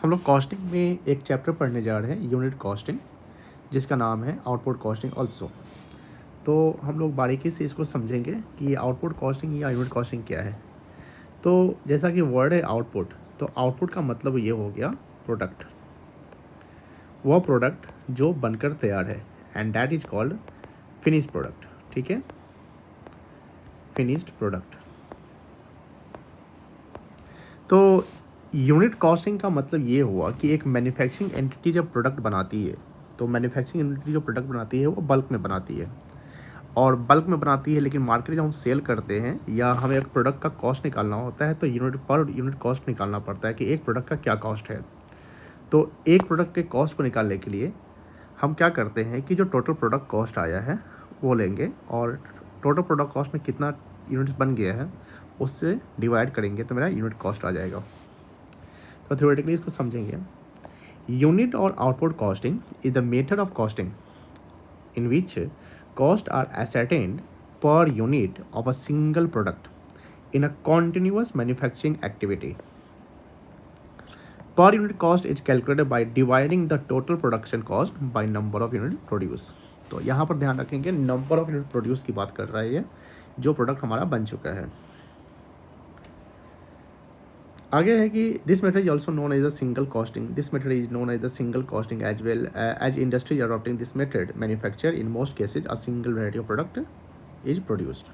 हम लोग कॉस्टिंग में एक चैप्टर पढ़ने जा रहे हैं, यूनिट कॉस्टिंग, जिसका नाम है आउटपुट कॉस्टिंग ऑल्सो। तो हम लोग बारीकी से इसको समझेंगे कि आउटपुट कॉस्टिंग या यूनिट कॉस्टिंग क्या है। तो जैसा कि वर्ड है आउटपुट, तो आउटपुट का मतलब ये हो गया प्रोडक्ट, वह प्रोडक्ट जो बनकर तैयार है, and that is called finish product. ठीक है, फिनिश्ड प्रोडक्ट। तो यूनिट कॉस्टिंग का मतलब ये हुआ कि एक मैन्युफैक्चरिंग एंटिटी जब प्रोडक्ट बनाती है, तो मैन्युफैक्चरिंग एंटिटी जो प्रोडक्ट बनाती है वो बल्क में बनाती है, और बल्क में बनाती है, लेकिन मार्केट जब हम सेल करते हैं या हमें एक प्रोडक्ट का कॉस्ट निकालना होता है, तो यूनिट पर यूनिट कॉस्ट निकालना पड़ता है कि एक प्रोडक्ट का क्या कॉस्ट है। तो एक प्रोडक्ट के कॉस्ट को निकालने के लिए हम क्या करते हैं कि जो टोटल प्रोडक्ट कॉस्ट आया है वो लेंगे, और टोटल प्रोडक्ट कॉस्ट में कितना यूनिट्स बन गया है उससे डिवाइड करेंगे, तो मेरा यूनिट कॉस्ट आ जाएगा। तो थ्योरेटिकली इसको समझेंगे। यूनिट और output costing is the method of costing in which costs are ascertained per unit of a single product in a continuous manufacturing activity. Per unit cost is calculated by dividing the total production cost by number of unit produced. तो यहाँ पर ध्यान रखेंगे, number of unit produce की बात कर रहा है ये, जो प्रोडक्ट हमारा बन चुका है। आगे है कि this method is also known as the single costing. This method is known as the single costing as well as industry adopting this method manufacture in most cases a single variety of product is produced.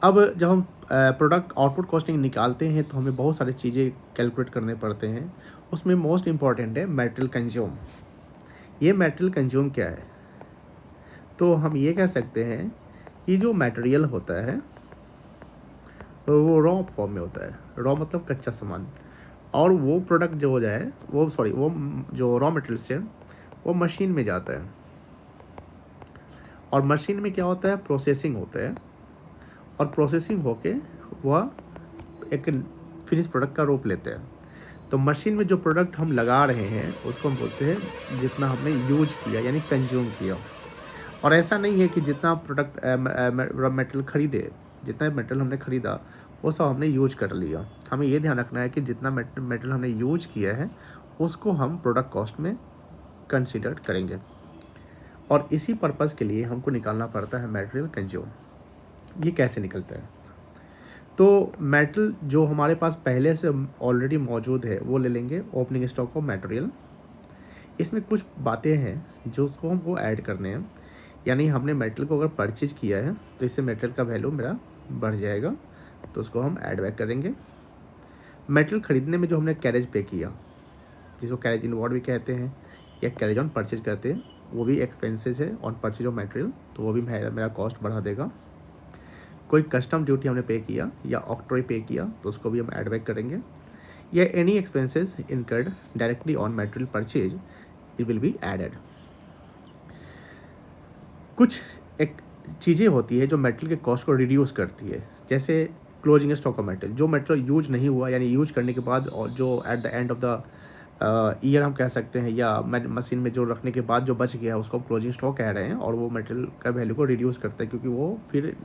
अब जब हम product output costing निकालते हैं तो हमें बहुत सारी चीज़ें कैलकुलेट करने पड़ते हैं। उसमें मोस्ट इंपॉर्टेंट है मटेरियल कंज्यूम। ये मटेरियल कंज्यूम क्या है? तो हम ये कह सकते हैं कि जो मटेरियल होता है तो वो रॉ फॉर्म में होता है। रॉ मतलब कच्चा सामान, और वो प्रोडक्ट जो हो जाए वो जो रॉ मटेरियल्स है वो मशीन में जाता है, और मशीन में क्या होता है, प्रोसेसिंग होता है, और प्रोसेसिंग होके वह एक फिनिश प्रोडक्ट का रूप लेते हैं। तो मशीन में जो प्रोडक्ट हम लगा रहे हैं उसको हम बोलते हैं जितना हमने यूज किया, यानी कंज्यूम किया। और ऐसा नहीं है कि जितना प्रोडक्ट मटेरियल खरीदे, जितना मटेरियल हमने खरीदा वो सब हमने यूज कर लिया। हमें ये ध्यान रखना है कि जितना मटेरियल हमने यूज किया है उसको हम प्रोडक्ट कॉस्ट में कंसिडर करेंगे, और इसी पर्पज़ के लिए हमको निकालना पड़ता है मटेरियल कंज्यूम। ये कैसे निकलता है? तो मेटल जो हमारे पास पहले से ऑलरेडी मौजूद है वो ले लेंगे, ओपनिंग स्टॉक ऑफ मटेरियल। इसमें कुछ बातें हैं जो उसको हमको ऐड करने हैं, यानी हमने मेटल को अगर परचेज किया है तो इससे मेटल का वैल्यू मेरा बढ़ जाएगा, तो उसको हम ऐड बैक करेंगे। मेटल खरीदने में जो हमने कैरेज पे किया, जिसको कैरेज इनवर्ड भी कहते हैं या कैरेज ऑन परचेज कहते हैं, वो भी एक्सपेंसेस है ऑन परचेज ऑफ मटेरियल, तो वो भी मेरा कॉस्ट बढ़ा देगा। कोई कस्टम ड्यूटी हमने पे किया या ऑक्ट्रॉय पे किया तो उसको भी हम ऐड बैक करेंगे, या any expenses incurred directly on material purchase it will be added. कुछ एक चीज़ें होती है जो मेटल के कॉस्ट को रिड्यूस करती है, जैसे क्लोजिंग स्टॉक ऑफ मेटल, जो मेटल यूज नहीं हुआ, यानी यूज करने के बाद, और जो at the end of the year हम कह सकते हैं, या मशीन में जो रखने के बाद जो बच गया उसको हम क्लोजिंग स्टॉक कह रहे हैं, और वो मेटल का वैल्यू को रिड्यूस करता है, क्योंकि वो फिर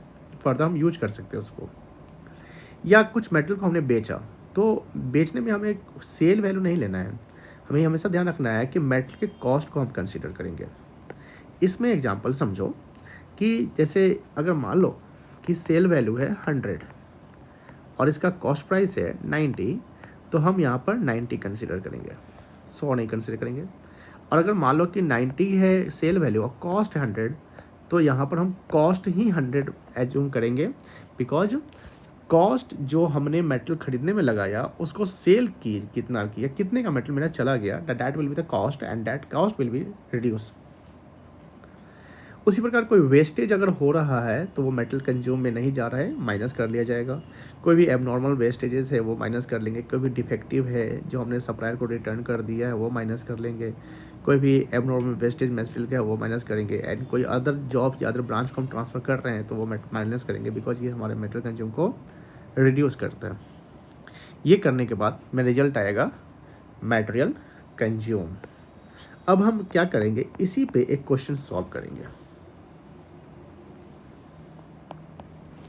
फर्दर हम यूज कर सकते हैं उसको। या कुछ मेटल को हमने बेचा, तो बेचने में हमें सेल वैल्यू नहीं लेना है, हमें हमेशा ध्यान रखना है कि मेटल के कॉस्ट को हम कंसिडर करेंगे। इसमें एग्जांपल समझो कि जैसे अगर मान लो कि सेल वैल्यू है 100 और इसका कॉस्ट प्राइस है 90, तो हम यहाँ पर 90 कंसिडर करेंगे, 100 नहीं कंसिडर करेंगे। और अगर मान लो कि 90 है सेल वैल्यू और कॉस्ट 100, तो यहाँ पर हम कॉस्ट ही 100 एज्यूम करेंगे, बिकॉज कॉस्ट जो हमने मेटल खरीदने में लगाया उसको सेल की कितना किया, कितने का मेटल मेरा चला गया, that will be the cost, and that cost will be reduce. उसी प्रकार कोई वेस्टेज अगर हो रहा है तो वो मेटल कंज्यूम में नहीं जा रहा है, माइनस कर लिया जाएगा। कोई भी एबनॉर्मल वेस्टेजेस है वो माइनस कर लेंगे। कोई भी डिफेक्टिव है जो हमने सप्लायर को रिटर्न कर दिया है वो माइनस कर लेंगे। कोई भी एबनॉर्मल वेस्टेज मटेरियल का है वो माइनस करेंगे, एंड कोई अदर जॉब या अदर ब्रांच को हम ट्रांसफ़र कर रहे हैं तो वो माइनस करेंगे, बिकॉज ये हमारे मेटल कंज्यूम को रिड्यूस करता है। ये करने के बाद में रिजल्ट आएगा मटेरियल कंज्यूम। अब हम क्या करेंगे, इसी पे एक क्वेश्चन सॉल्व करेंगे।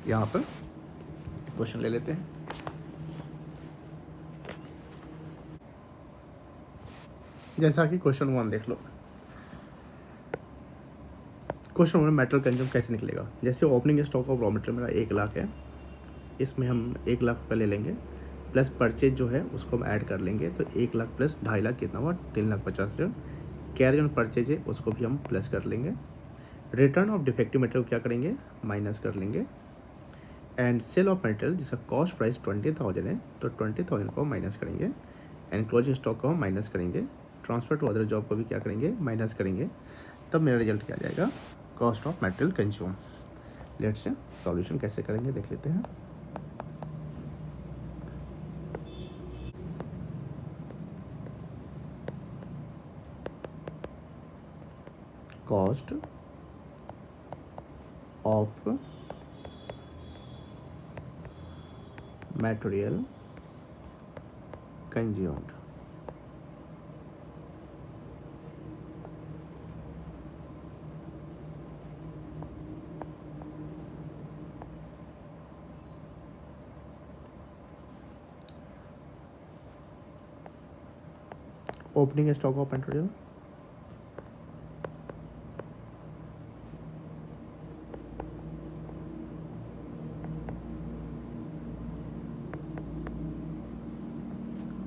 यहाँ पर क्वेश्चन ले लेते हैं। जैसा कि क्वेश्चन 1 देख लो। क्वेश्चन 1 मेटल कंज्यूम कैसे निकलेगा। जैसे opening stock of raw material मेरा 1 लाख है, इसमें हम 1 लाख रुपये ले लेंगे, प्लस परचेज जो है उसको हम ऐड कर लेंगे, तो 1 लाख प्लस 2.5 लाख कितना हुआ, 3,50,000। कैरी ऑन परचेज है उसको भी हम प्लस कर लेंगे। रिटर्न ऑफ डिफेक्टिव मटेरियल क्या करेंगे, माइनस कर लेंगे। एंड सेल ऑफ मटेरियल जिसका कॉस्ट प्राइस 20,000 है, तो 20,000 को माइनस करेंगे। एंड क्लोजिंग स्टॉक को हम माइनस करेंगे। ट्रांसफर टू अदर जॉब को भी क्या करेंगे, माइनस करेंगे। तब मेरा रिजल्ट क्या आ जाएगा, cost of material consume. Let's say solution कैसे करेंगे देख लेते हैं। Cost of material consumed. Opening stock of material,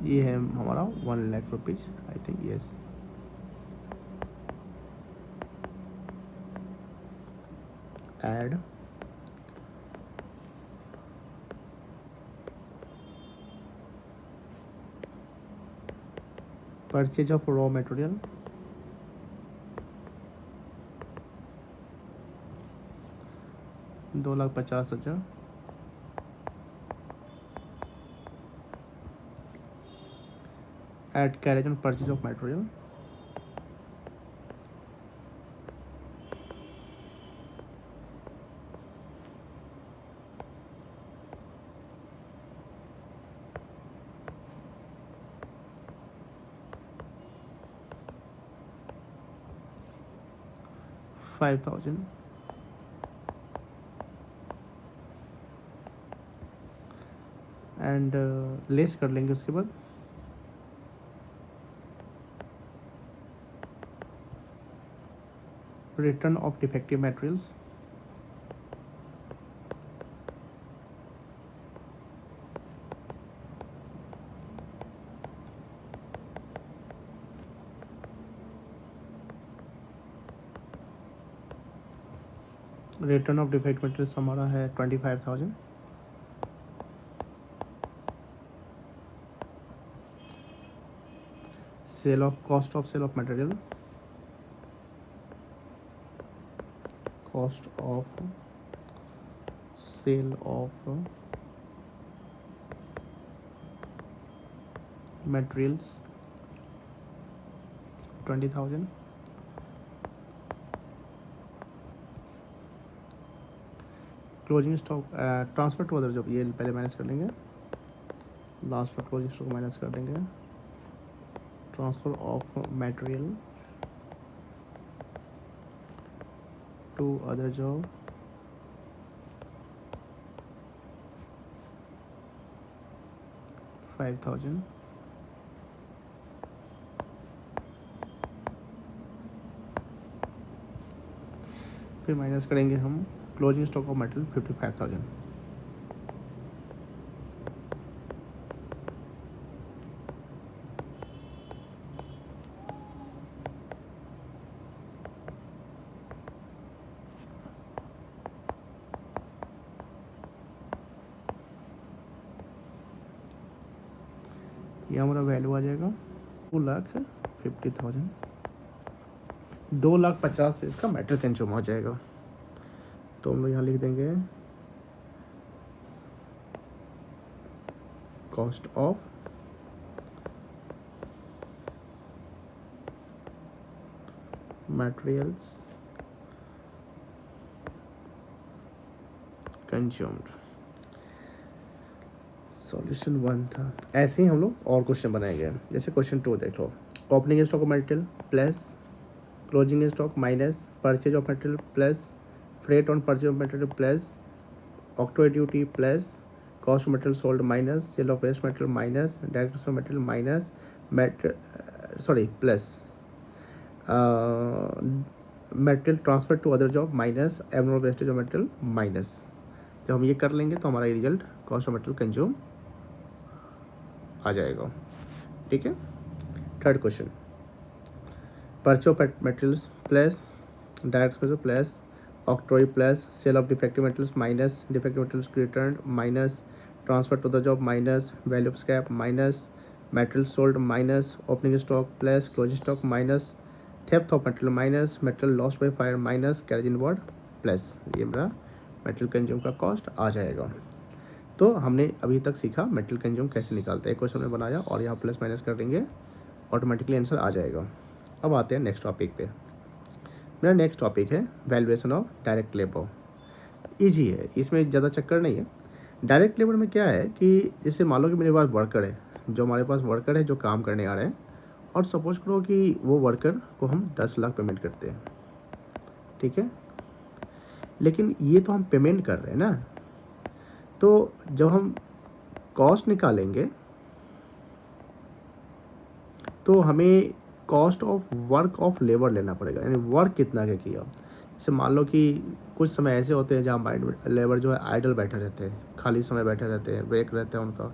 ये है हमारा 1 lakh rupees, I think yes. Add purchase of raw material, $2,50,000। Add carriage on purchase of material, $5,000। And less कर लेंगे उसके बाद return of defective materials, return of defect materials हमारा है 25,000। Sale of cost of sale of material, cost of sale of materials 20,000। Closing stock transfer to other job, ये पहले minus कर लेंगे, लास्ट में क्लोजिंग स्टॉक माइनस कर देंगे। Transfer of material to other job, $5,000। फिर माइनस करेंगे हम क्लोजिंग स्टॉक ऑफ मटेरियल 55,000। ये हमारा वैल्यू आ जाएगा 2,50,000। 2,50,000 से इसका मेटल कंज्यूम हो जाएगा। तो हम लोग यहाँ लिख देंगे cost of materials consumed. Solution 1 था। ऐसे ही हम लोग और क्वेश्चन बनाएंगे। जैसे क्वेश्चन 2 देख लो, opening stock of material plus closing stock minus purchase of material plus freight on purchase of material plus octroi duty plus cost of material sold minus sale of waste material minus direct of material minus sorry plus material transfer to other job minus abnormal wastage of material minus. जब हम ये कर लेंगे तो हमारा result cost of material consume आ जाएगा। ठीक है। Third question, purchase of materials plus direct expense plus octroi plus sale of defective materials minus defective materials return minus transfer to the job minus value of scrap minus material sold minus opening stock plus closing stock minus theft of material minus material lost by fire minus carriage inward plus. ये मेरा material consume का cost आ जाएगा। तो हमने अभी तक सीखा मटेरियल कंज्यूम कैसे निकालते हैं। क्वेश्चन में बनाया और यहाँ प्लस माइनस कर देंगे, ऑटोमेटिकली आंसर आ जाएगा। अब आते हैं नेक्स्ट टॉपिक पे। मेरा नेक्स्ट टॉपिक है valuation of direct labour. Easy है, इसमें ज़्यादा चक्कर नहीं है। डायरेक्ट लेबर में क्या है कि जैसे मान लो कि मेरे पास वर्कर है, जो हमारे पास वर्कर है जो काम करने आ रहे हैं, और सपोज करो कि वो वर्कर को हम 10 लाख पेमेंट करते हैं। ठीक है, लेकिन ये तो हम पेमेंट कर रहे हैं ना, तो जब हम कॉस्ट निकालेंगे तो हमें cost of work of labour लेना पड़ेगा, यानी वर्क कितना क्या किया। जैसे मान लो कि कुछ समय ऐसे होते हैं जहाँ लेबर जो है आइडल बैठे रहते हैं, खाली समय बैठे रहते हैं, ब्रेक रहता है उनका,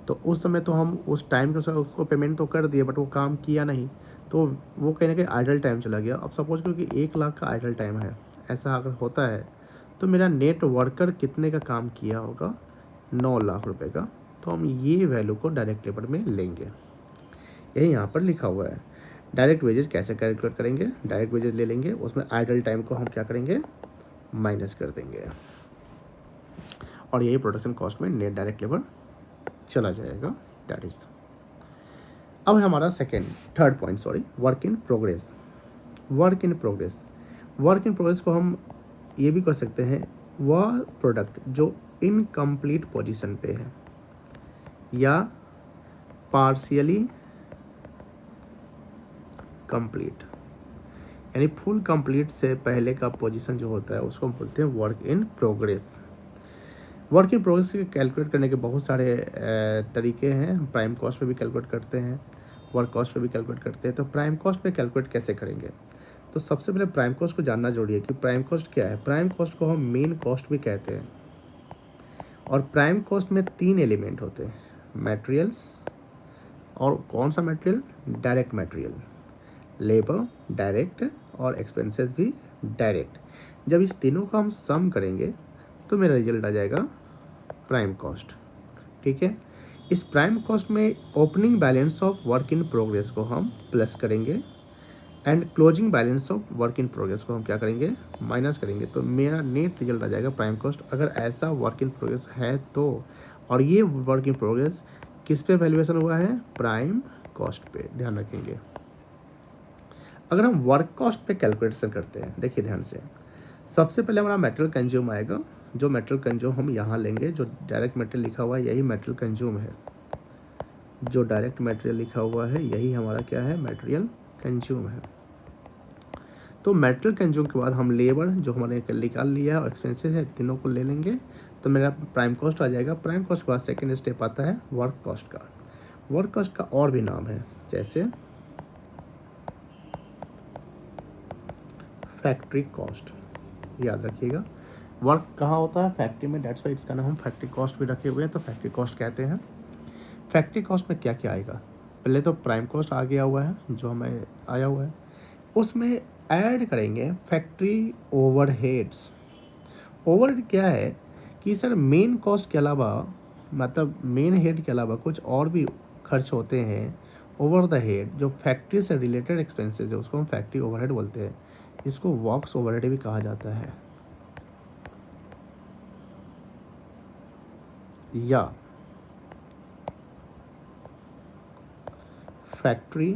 तो उस समय तो हम उस टाइम के अनुसार उसको पेमेंट तो कर दिए, बट वो काम किया नहीं, तो वो कहीं ना कहीं आइडल टाइम चला गया। अब सपोज करो कि 1 लाख का आइडल टाइम है, ऐसा अगर होता है तो मेरा नेट वर्कर कितने का काम किया होगा, 9 लाख रुपए का। तो हम ये वैल्यू को डायरेक्ट लेबर में लेंगे, यही यहाँ पर लिखा हुआ है। डायरेक्ट वेजेस कैसे कैलकुलेट करेंगे, डायरेक्ट वेजेस ले लेंगे, उसमें आइडल टाइम को हम क्या करेंगे, माइनस कर देंगे, और यही प्रोडक्शन कॉस्ट में नेट डायरेक्ट लेबर चला जाएगा। That is. अब है हमारा third point work in progress. Work in progress को हम ये भी कर सकते हैं, वह प्रोडक्ट जो इनकम्प्लीट पोजीशन पे है या पार्शियली कंप्लीट, यानी फुल कंप्लीट से पहले का पोजीशन जो होता है उसको हम बोलते हैं work in progress. Work in progress calculate करने के बहुत सारे तरीके हैं। प्राइम कॉस्ट पे भी कैलकुलेट करते हैं, वर्क कॉस्ट पे भी कैलकुलेट करते हैं। तो प्राइम कॉस्ट पे कैलकुलेट कैसे करेंगे, तो सबसे पहले प्राइम कॉस्ट को जानना जरूरी है कि प्राइम कॉस्ट क्या है। प्राइम कॉस्ट को हम मेन कॉस्ट भी कहते हैं, और प्राइम कॉस्ट में 3 एलिमेंट होते हैं, मटेरियल्स, और कौन सा material, direct material, labour direct, और एक्सपेंसेस भी डायरेक्ट। जब इस तीनों का हम सम करेंगे तो मेरा रिजल्ट आ जाएगा प्राइम कॉस्ट। ठीक है, इस प्राइम कॉस्ट में opening balance of work in progress को हम प्लस करेंगे, and closing balance of work in progress को हम क्या करेंगे, माइनस करेंगे। तो मेरा नेट रिजल्ट आ जाएगा प्राइम कॉस्ट, अगर ऐसा वर्क इन प्रोग्रेस है तो। और ये वर्क इन प्रोग्रेस किस पे वैल्यूएशन हुआ है, प्राइम कॉस्ट पे, ध्यान रखेंगे। अगर हम वर्क कॉस्ट पे कैलकुलेशन करते हैं, देखिए ध्यान से, सबसे पहले हमारा मटेरियल कंज्यूम आएगा। जो मटेरियल कंज्यूम हम यहाँ लेंगे, जो डायरेक्ट मटेरियल लिखा हुआ है यही मटेरियल कंज्यूम है, जो डायरेक्ट मटेरियल लिखा हुआ है यही हमारा क्या है, मटेरियल कंज्यूम है। तो मटेरियल कंज्यूम के बाद हम लेबर जो हमारे निकाल लिया है और एक्सपेंसेस है, तीनों को ले लेंगे, तो मेरा प्राइम कॉस्ट आ जाएगा। प्राइम कॉस्ट के बाद सेकेंड स्टेप आता है वर्क कॉस्ट का। वर्क कॉस्ट का और भी नाम है, जैसे फैक्ट्री कॉस्ट, याद रखिएगा। वर्क कहाँ होता है, फैक्ट्री में, डेट्स वाई इसका नाम हम फैक्ट्री कॉस्ट भी रखे हुए हैं, तो फैक्ट्री कॉस्ट कहते हैं। फैक्ट्री कॉस्ट में क्या क्या आएगा, पहले तो प्राइम कॉस्ट आ गया हुआ है जो हमें आया हुआ है, उसमें ऐड करेंगे फैक्ट्री ओवरहेड्स। ओवरहेड क्या है कि सर मेन कॉस्ट के अलावा, मतलब मेन हेड के अलावा कुछ और भी खर्च होते हैं ओवर द हेड, जो फैक्ट्री से रिलेटेड एक्सपेंसेस है उसको हम फैक्ट्री ओवरहेड बोलते हैं। इसको वर्क्स ओवरहेड भी कहा जाता है, या फैक्ट्री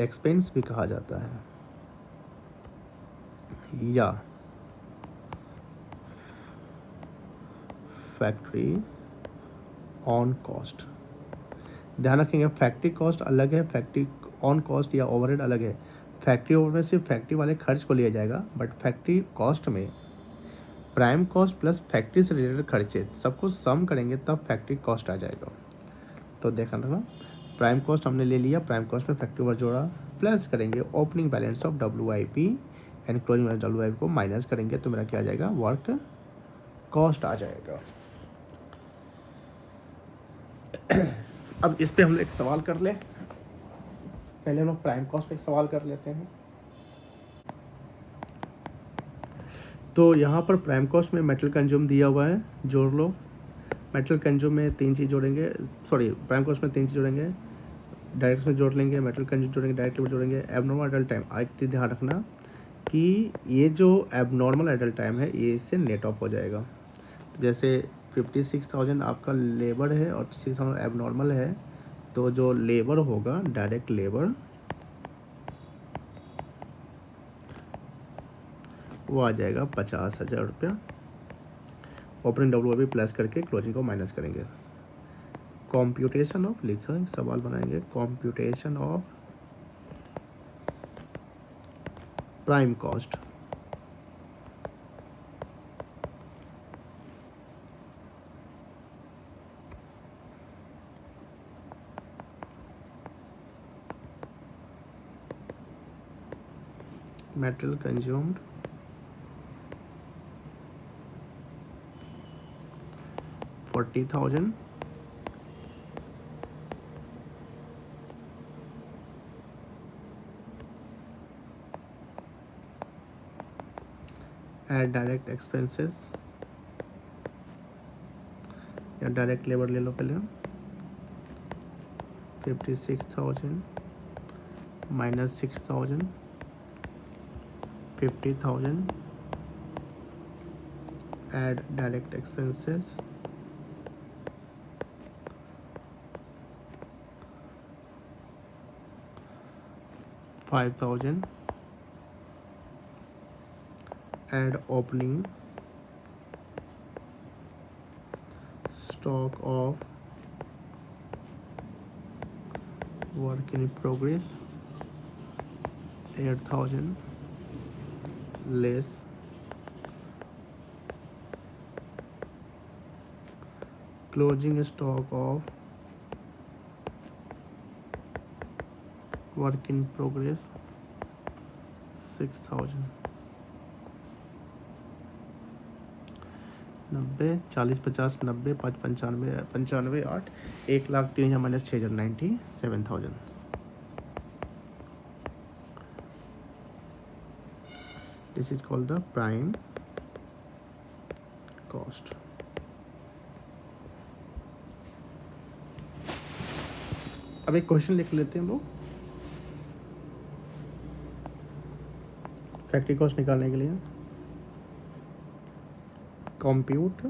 एक्सपेंस भी कहा जाता है, या फैक्ट्री ऑन कॉस्ट। ध्यान रखेंगे, फैक्ट्री कॉस्ट अलग है, फैक्ट्री ऑन कॉस्ट या ओवरहेड अलग है। फैक्ट्री ओवरहेड सिर्फ फैक्ट्री वाले खर्च को लिया जाएगा, बट फैक्ट्री कॉस्ट में प्राइम कॉस्ट प्लस फैक्ट्री से रिलेटेड खर्चे सबको सम करेंगे तब फैक्ट्री कॉस्ट आ जाएगा। तो देखा ना, प्राइम कॉस्ट हमने ले लिया, प्राइम कॉस्ट में फैक्ट्री ओवर जोड़ा, प्लस करेंगे opening balance of WIP and closing balance WIP को माइनस करेंगे तो मेरा क्या आ जाएगा, वर्क कॉस्ट आ जाएगा। अब इस पे हम लोग एक सवाल कर ले, पहले हम लोग प्राइम कॉस्ट पे एक सवाल कर लेते हैं। तो यहाँ पर प्राइम कॉस्ट में मेटल कंज्यूम दिया हुआ है, जोड़ लो। मेटल कंज्यूम में 3 चीज़ जोड़ेंगे, सॉरी प्राइम कॉस्ट में 3 चीज़ जोड़ेंगे, डायरेक्ट में जोड़ लेंगे, मेटल कंज्यूम जोड़ेंगे, डायरेक्ट लेबर जोड़ेंगे, एबनॉर्मल आइडल टाइम। एक चीज़ ध्यान रखना कि ये जो एबनॉर्मल आइडल टाइम है ये इससे नेट ऑफ हो जाएगा। जैसे 56,000 आपका लेबर है और 6,000 एबनॉर्मल है, तो जो लेबर होगा डायरेक्ट लेबर वो आ जाएगा 50,000 रुपया। ओपनिंग WIP प्लस करके क्लोजिंग को माइनस करेंगे। कॉम्प्यूटेशन ऑफ, लिखा सवाल बनाएंगे, computation of prime cost. Metal consumed 40,000 add direct expenses या डायरेक्ट लेबर ले लो पहले, 56,000 minus 6,000 50,000 add direct expenses 5,000 add opening stock of work in progress 8,000 less closing stock of work in progress 6,000। 90 40 50 90 5 95 95 8 1,03,000 minus 6,000 97,000। This is called the prime cost. अब एक question लिख लेते हैं हम लोग फैक्ट्री कॉस्ट निकालने के लिए। Compute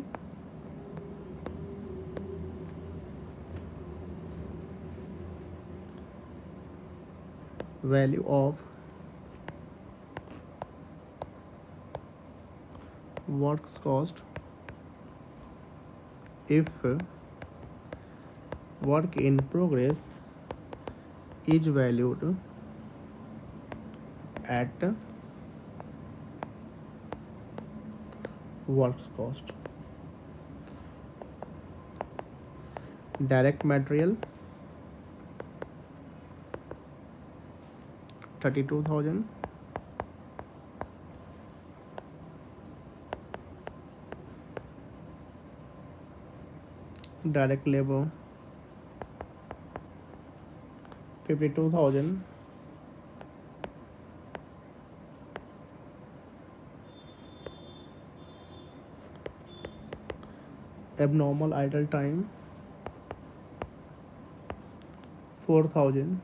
value of works cost if work in progress is valued at works cost। direct material 32,000 direct labor 52,000 abnormal idle time 4,000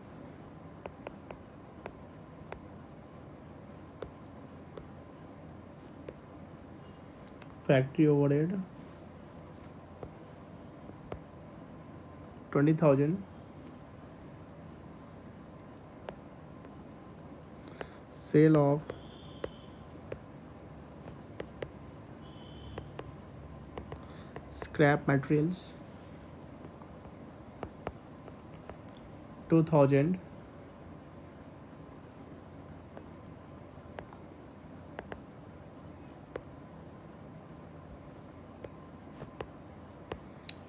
factory overhead 20,000 sale of scrap materials 2,000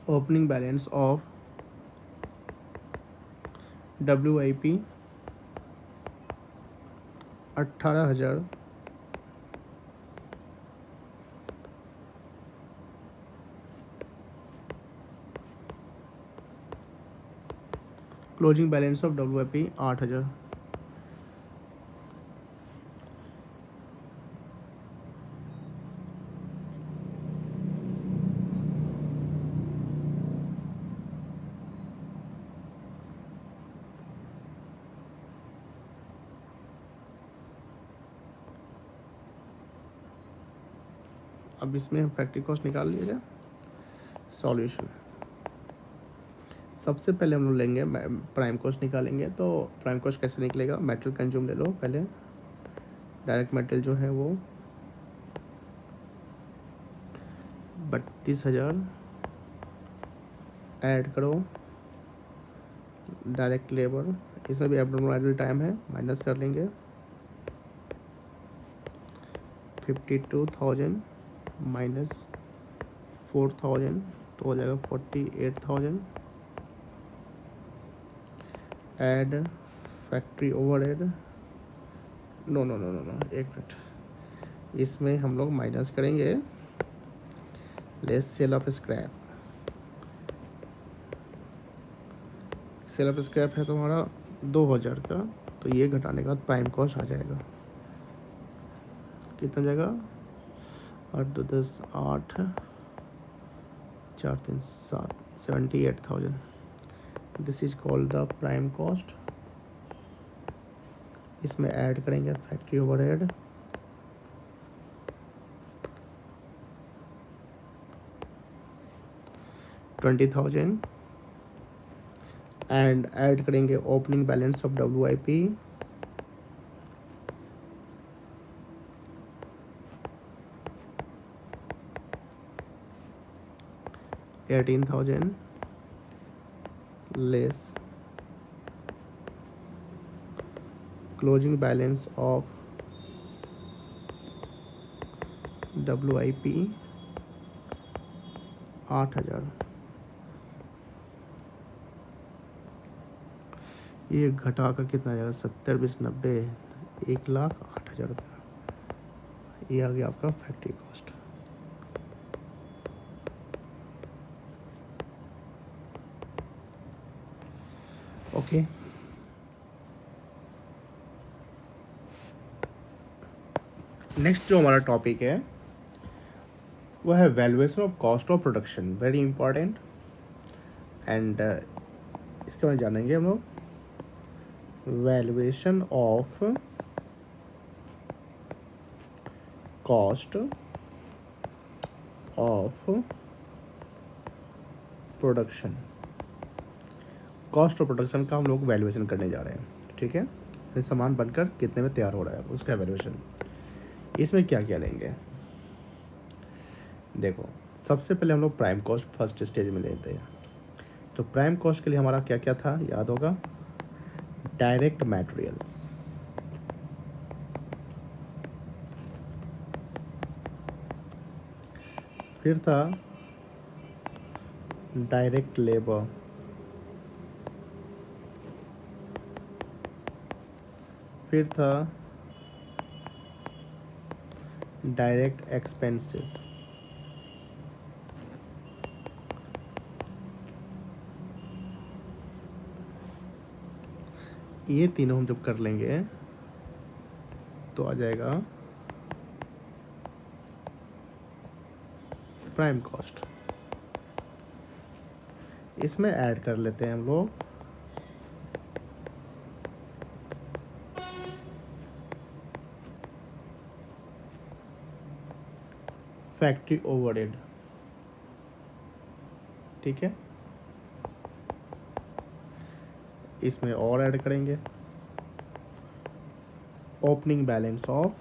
opening balance of WIP 18,000 closing balance of WIP 8,000। अब इसमें हम factory cost निकाल लीजिए। Solution, सबसे पहले हम लोग लेंगे प्राइम कॉस्ट निकालेंगे। तो प्राइम कॉस्ट कैसे निकलेगा, मेटेरियल कंज्यूम ले लो पहले। डायरेक्ट मटेरियल जो है वो 32,000 ऐड करो। डायरेक्ट लेबर, इसमें भी एब्नॉर्मल टाइम है, माइनस कर लेंगे। 52,000 माइनस 4,000 तो हो जाएगा 48,000। Add factory overhead, no no no no no, एक मिनट, इसमें हम लोग माइनस करेंगे less sale of scrap. Sale of scrap है तुम्हारा 2,000 का, तो ये घटाने के बाद प्राइम कॉस्ट आ जाएगा। कितना जाएगा, 8 2 10 8 4 3 7, 78,000। This is called the prime cost. इसमें ऐड करेंगे फैक्ट्री ओवरहेड, $20,000 एंड ऐड करेंगे opening balance of WIP 18,000 less closing balance of WIP 8,000। ये घटा कर कितना आ जाएगा, 70 20 90, 1,08,000 रुपये। ये आ गया आपका फैक्ट्री कॉस्ट। ओके, नेक्स्ट जो हमारा टॉपिक है वो है valuation of cost of production, very important. And इसके बारे में जानेंगे हम लोग। Valuation of cost of production, cost of production का हम लोग वैल्यूएशन करने जा रहे हैं, ठीक है। ये सामान बनकर कितने में तैयार हो रहा है उसका वैल्यूएशन। इसमें क्या क्या लेंगे, देखो सबसे पहले हम लोग प्राइम कॉस्ट फर्स्ट स्टेज में लेते हैं। तो प्राइम कॉस्ट के लिए हमारा क्या क्या था, याद होगा, डायरेक्ट मटेरियल्स, फिर था डायरेक्ट लेबर, फिर था डायरेक्ट एक्सपेंसेस, ये तीनों हम जब कर लेंगे तो आ जाएगा प्राइम कॉस्ट। इसमें ऐड कर लेते हैं हम लोग फैक्ट्री ओवरहेड, ठीक है। इसमें और ऐड करेंगे opening balance of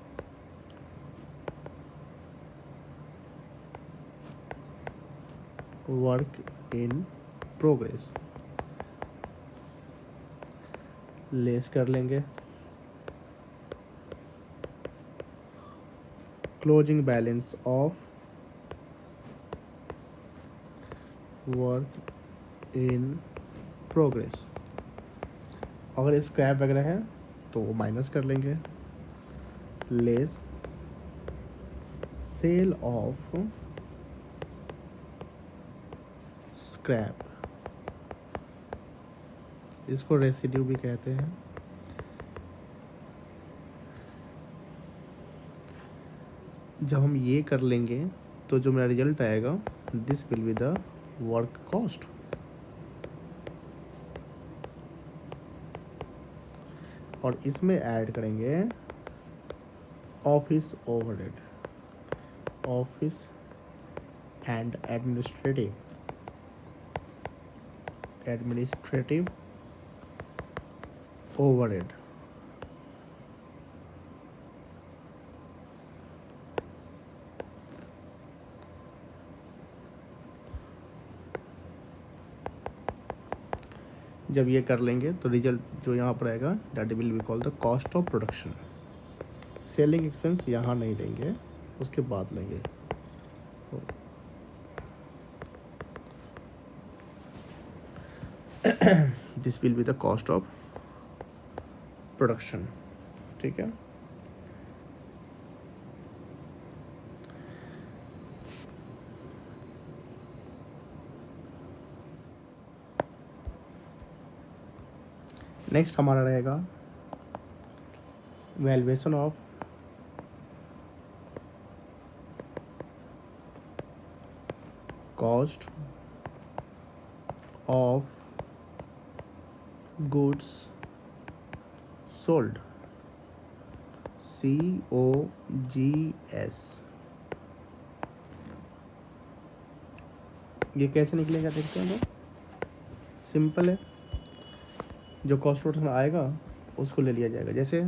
work in progress, less कर लेंगे closing balance of work in progress, अगर स्क्रैप वगैरह है तो वो माइनस कर लेंगे। लेस सेल ऑफ स्क्रैप, इसको रेसिड्यू भी कहते हैं। जब हम ये कर लेंगे तो जो मेरा रिजल्ट आएगा, this will be the work cost. और इसमें ऐड करेंगे office overhead, office and administrative overhead. जब ये कर लेंगे तो रिजल्ट जो यहाँ पर आएगा, that will be called the cost of production. Selling expense यहाँ नहीं लेंगे, उसके बाद लेंगे। This will be the cost of production. ठीक है। नेक्स्ट हमारा रहेगा valuation of cost of goods sold, COGS। ये कैसे निकलेगा देखते हैं लोग। सिंपल है, जो कॉस्ट प्रोडक्शन आएगा उसको ले लिया जाएगा। जैसे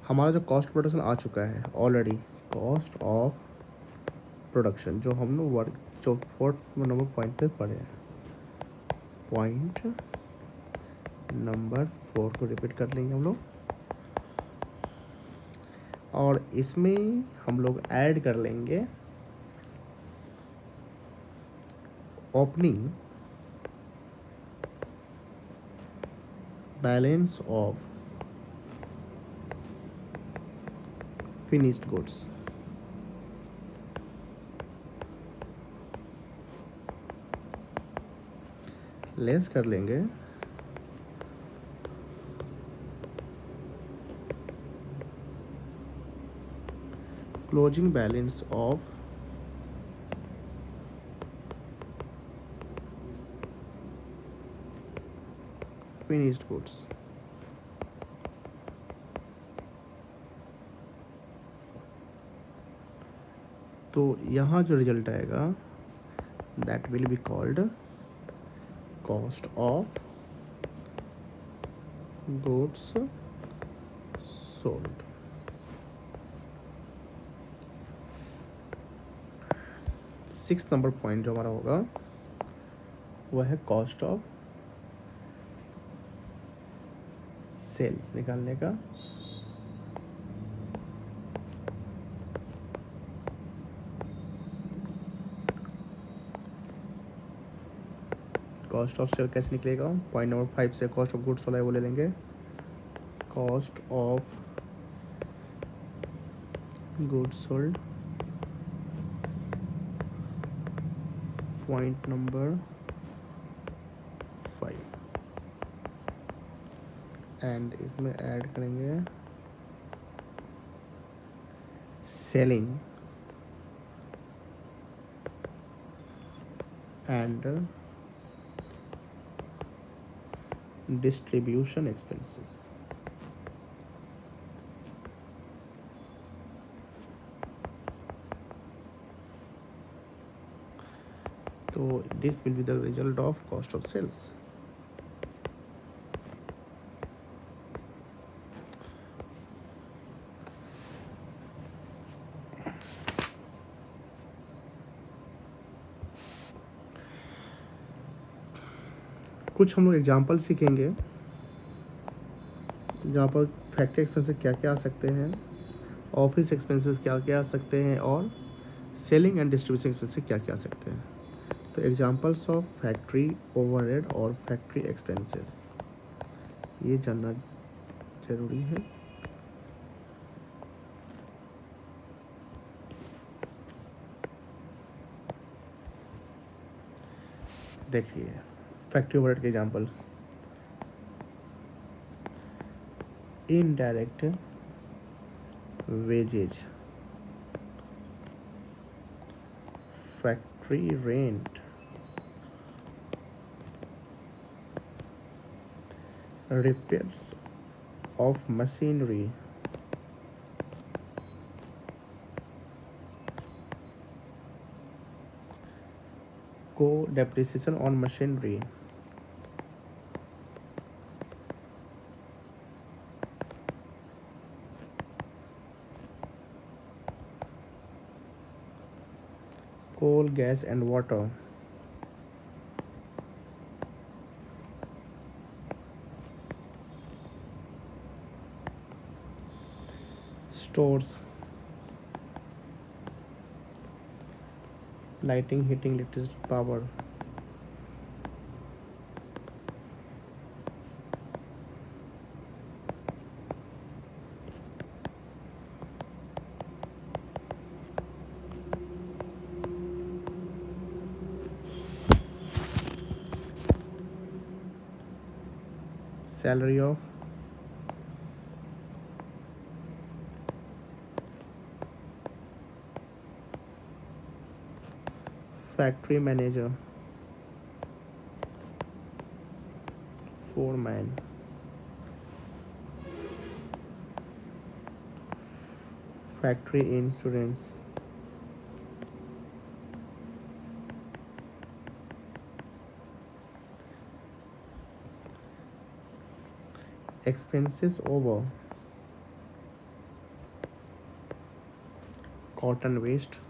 हमारा जो कॉस्ट प्रोडक्शन आ चुका है ऑलरेडी, कॉस्ट ऑफ प्रोडक्शन, जो हम लोग वर्क जो 4th नंबर पॉइंट पे पढ़े हैं, पॉइंट नंबर 4 को रिपीट कर लेंगे हम लोग। और इसमें हम लोग ऐड कर लेंगे opening balance of finished goods. Less कर लेंगे closing balance of finished goods. तो यहाँ जो रिजल्ट आएगा, that will be called cost of goods sold. Six number point जो हमारा होगा वह है कॉस्ट ऑफ सेल्स निकालने का। कॉस्ट ऑफ सेल कैसे निकलेगा, पॉइंट नंबर 5 से कॉस्ट ऑफ गुड्स सोल्ड है वो ले लेंगे। Cost of goods sold, point number 5, and इसमें ऐड करेंगे सेलिंग एंड डिस्ट्रीब्यूशन एक्सपेंसेस। तो this will be the result of cost of sales. कुछ हम लोग एग्जाम्पल सीखेंगे जहाँ पर फैक्ट्री एक्सपेंसेस क्या क्या आ सकते हैं, ऑफिस एक्सपेंसेस क्या क्या आ सकते हैं, और सेलिंग एंड डिस्ट्रीब्यूशन एक्सपेंसेस क्या क्या आ सकते हैं। तो एग्जांपल्स ऑफ फैक्ट्री ओवरहेड और फैक्ट्री एक्सपेंसेस। ये जानना जरूरी है। देखिए फैक्ट्री ओवरहेड के example, indirect wages, factory rent, repairs of machinery, co-depreciation on machinery, coal, gas and water, stores, lighting, heating, electricity, power, salary of factory manager, foreman, factory insurance, expenses over cotton waste,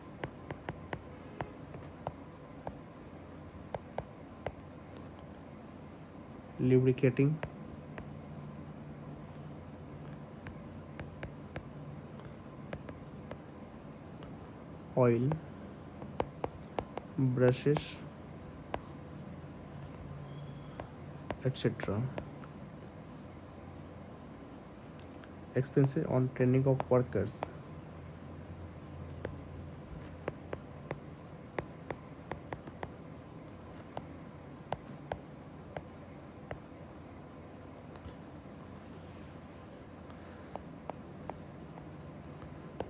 lubricating, oil, brushes, etc. Expenses on training of workers,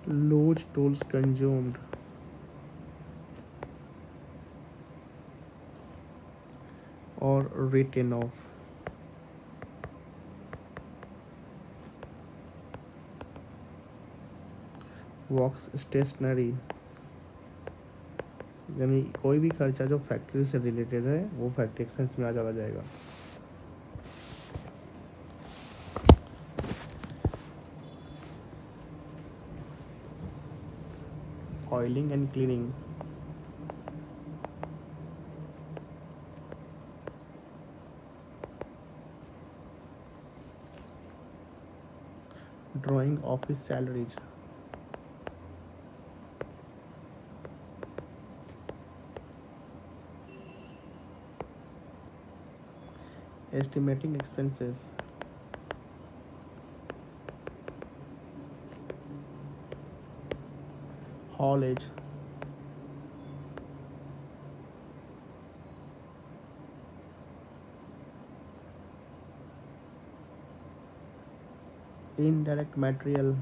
loose tools consumed, or written off, works stationery, यानी कोई भी खर्चा जो factory से related है वो factory expense में आ चला जाएगा। Oiling and cleaning, drawing office salaries, estimating expenses, haulage, indirect material,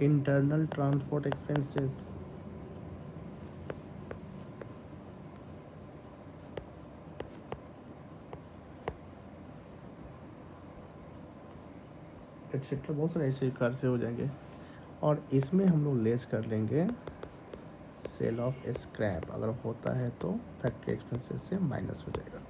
internal transport expenses, etcetera, बहुत सारे ऐसे कार से हो जाएंगे। और इसमें हम लोग लेस कर लेंगे सेल ऑफ स्क्रैप, अगर होता है तो फैक्ट्री एक्सपेंसेस से माइनस हो जाएगा।